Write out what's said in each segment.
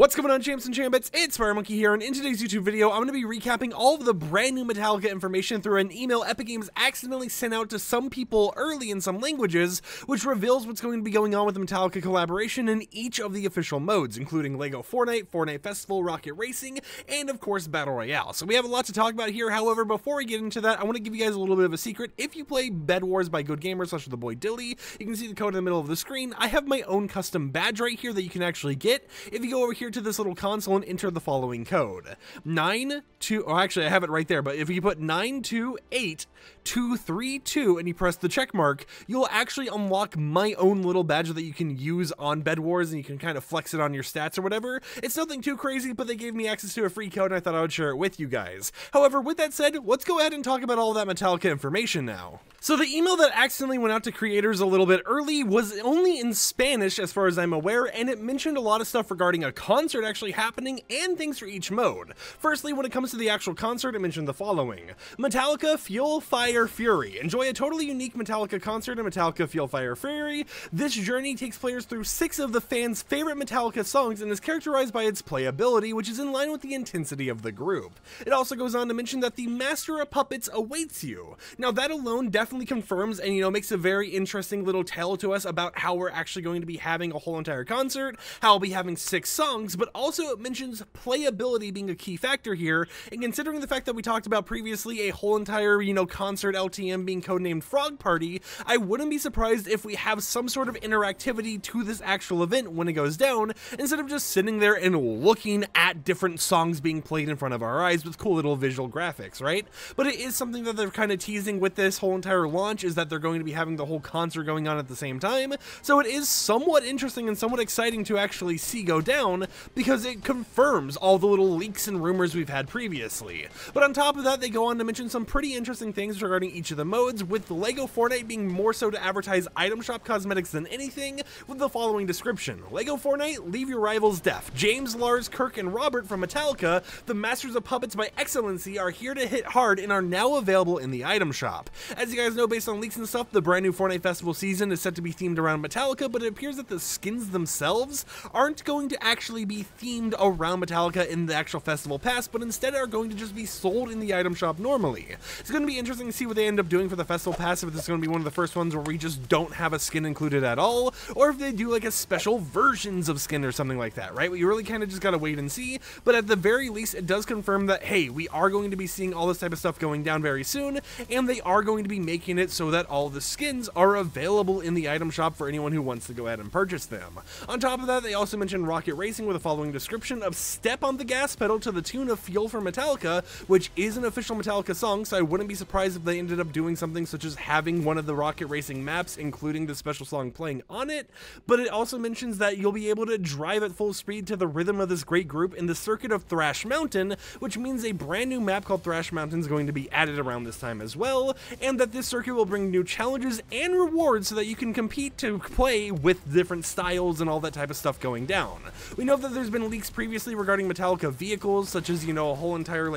What's going on, champs and chambits? It's FireMonkey here, and in today's YouTube video, I'm going to be recapping all of the brand new Metallica information through an email Epic Games accidentally sent out to some people early in some languages, which reveals what's going to be going on with the Metallica collaboration in each of the official modes, including LEGO Fortnite, Fortnite Festival, Rocket Racing, and of course Battle Royale. So we have a lot to talk about here. However, before we get into that, I want to give you guys a little bit of a secret. If you play Bed Wars by Good Gamers / the boy Dilly, you can see the code in the middle of the screen. I have my own custom badge right here that you can actually get if you go over here to this little console and enter the following code. Actually I have it right there, but if you put 928232 and you press the check mark, you'll actually unlock my own little badge that you can use on Bed Wars, and you can kind of flex it on your stats or whatever. It's nothing too crazy, but they gave me access to a free code and I thought I would share it with you guys. However, with that said, let's go ahead and talk about all that Metallica information now. So the email that accidentally went out to creators a little bit early was only in Spanish as far as I'm aware, and it mentioned a lot of stuff regarding a concert actually happening and things for each mode. Firstly, when it comes to the actual concert, it mentioned the following: Metallica Fuel Fire Fury. Enjoy a totally unique Metallica concert in Metallica Fuel Fire Fury. This journey takes players through 6 of the fans' favorite Metallica songs and is characterized by its playability, which is in line with the intensity of the group. It also goes on to mention that the Master of Puppets awaits you. Now that alone definitely confirms and makes a very interesting little tale to us about how we're actually going to be having a whole entire concert, how we'll be having 6 songs, but also it mentions playability being a key factor here, and considering the fact that we talked about previously a whole entire, concert LTM being codenamed Frog Party, I wouldn't be surprised if we have some sort of interactivity to this actual event when it goes down, instead of just sitting there and looking at different songs being played in front of our eyes with cool little visual graphics, right? But it is something that they're kind of teasing with this whole entire launch, is that they're going to be having the whole concert going on at the same time, so it is somewhat interesting and somewhat exciting to actually see go down, because it confirms all the little leaks and rumors we've had previously. But on top of that, they go on to mention some pretty interesting things regarding each of the modes, with LEGO Fortnite being more so to advertise item shop cosmetics than anything, with the following description: LEGO Fortnite, leave your rivals deaf. James, Lars, Kirk, and Robert from Metallica, the Masters of Puppets by Excellency, are here to hit hard and are now available in the item shop. As you guys know, based on leaks and stuff, the brand new Fortnite Festival season is set to be themed around Metallica, but it appears that the skins themselves aren't going to actually be themed around Metallica in the actual festival pass, but instead are going to just be sold in the item shop normally. It's going to be interesting to see what they end up doing for the festival pass, if this is going to be one of the first ones where we just don't have a skin included at all, or if they do like a special versions of skin or something like that, right? We really kind of just gotta wait and see, but at the very least, it does confirm that, hey, we are going to be seeing all this type of stuff going down very soon, and they are going to be making it so that all the skins are available in the item shop for anyone who wants to go ahead and purchase them. On top of that, they also mentioned Rocket Racing with the following description of step on the gas pedal to the tune of Fuel for Metallica, which is an official Metallica song, so I wouldn't be surprised if they ended up doing something such as having one of the Rocket Racing maps including the special song playing on it. But it also mentions that you'll be able to drive at full speed to the rhythm of this great group in the circuit of Thrash Mountain, which means a brand new map called Thrash Mountain is going to be added around this time as well, and that this circuit will bring new challenges and rewards so that you can compete to play with different styles and all that type of stuff going down. We know that there's been leaks previously regarding Metallica vehicles, such as, a whole entire,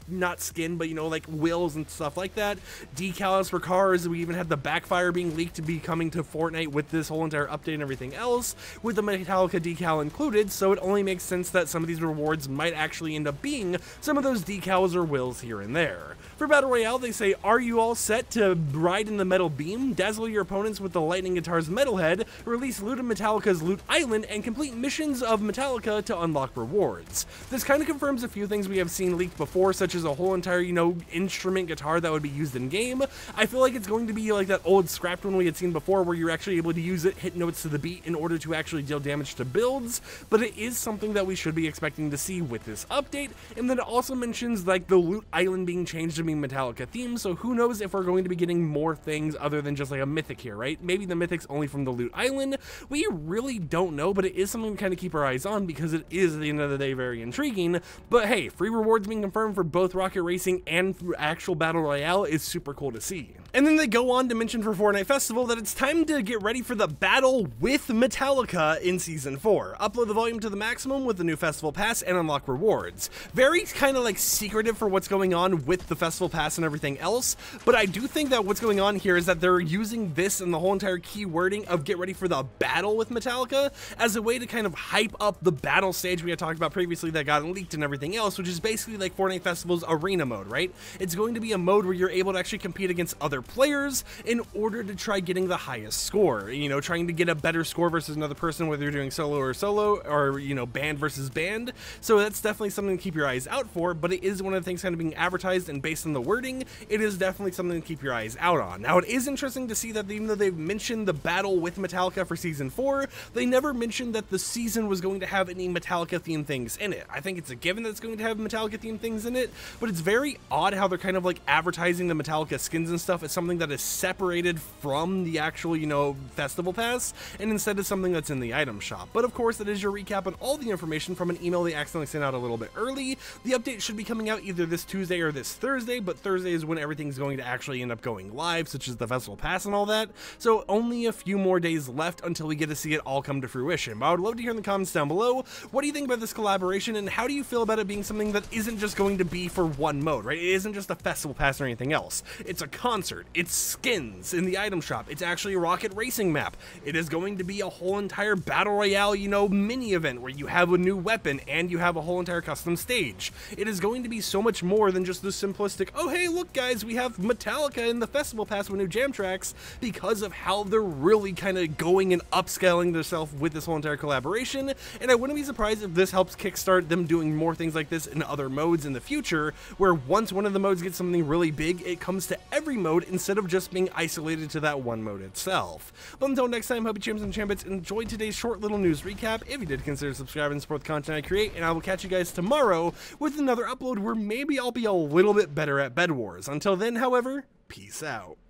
not skin, but, like wheels and stuff like that, decals for cars. We even had the Backfire being leaked to be coming to Fortnite with this whole entire update and everything else, with the Metallica decal included, so it only makes sense that some of these rewards might actually end up being some of those decals or wheels here and there. For Battle Royale, they say, are you all set to ride in the metal beam, dazzle your opponents with the Lightning Guitar's Metalhead, release loot of Metallica's Loot Island, and complete missions of Metallica to unlock rewards? This kind of confirms a few things we have seen leaked before, such as a whole entire, instrument guitar that would be used in game. I feel like it's going to be like that old scrapped one we had seen before, where you're actually able to use it, hit notes to the beat in order to actually deal damage to builds, but it is something that we should be expecting to see with this update. And then it also mentions the Loot Island being changed to being Metallica themed, so who knows if we're going to be getting more things other than just like a mythic here, right? Maybe the mythic's only from the Loot Island. We really don't know, but it is something to kind of keep our eyes on, because it is at the end of the day very intriguing. But hey, free rewards being confirmed for both Rocket Racing and actual Battle Royale is super cool to see. And then they go on to mention for Fortnite Festival that it's time to get ready for the battle with Metallica in Season 4. Upload the volume to the maximum with the new Festival Pass and unlock rewards. Very kind of like secretive for what's going on with the Festival Pass and everything else, but I do think that what's going on here is that they're using this and the whole entire key wording of get ready for the battle with Metallica as a way to kind of hype up the battle stage we had talked about previously that got leaked and everything else, which is basically like Fortnite Festival's arena mode, right? It's going to be a mode where you're able to actually compete against other players in order to try getting the highest score, you know, trying to get a better score versus another person, whether you're doing solo or, you know, band versus band. So that's definitely something to keep your eyes out for, but it is one of the things kind of being advertised, and based on the wording, it is definitely something to keep your eyes out on. Now, it is interesting to see that even though they've mentioned the battle with Metallica for Season 4, they never mentioned that the season was going to have any Metallica themed things in it. I think it's a given that it's going to have Metallica themed things in it, but it's very odd how they're kind of like advertising the Metallica skins and stuff as something that is separated from the actual, you know, Festival Pass, and instead is something that's in the item shop. But of course, that is your recap on all the information from an email they accidentally sent out a little bit early. The update should be coming out either this Tuesday or this Thursday, but Thursday is when everything's going to actually end up going live, such as the Festival Pass and all that. So only a few more days left until we get to see it all come to fruition. But I would love to hear in the comments down below, what do you think about this collaboration, and how do you feel about it being something that isn't just going to be for one mode, right? It isn't just a Festival Pass or anything else. It's a concert, it's skins in the item shop, it's actually a rocket racing map. It is going to be a whole entire battle royale, you know, mini event where you have a new weapon and you have a whole entire custom stage. It is going to be so much more than just the simplistic, oh hey look guys, we have Metallica in the Festival Pass with new jam tracks, because of how they're really kind of going and upscaling themselves with this whole entire collaboration. And I wouldn't be surprised if this helps kickstart them doing more things like this in other modes in the future, where once one of the modes gets something really big, it comes to every mode instead of just being isolated to that one mode itself. But until next time, hope you champs and champions enjoyed today's short little news recap. If you did, consider subscribing and support the content I create, and I will catch you guys tomorrow with another upload where maybe I'll be a little bit better at Bed Wars. Until then, however, peace out.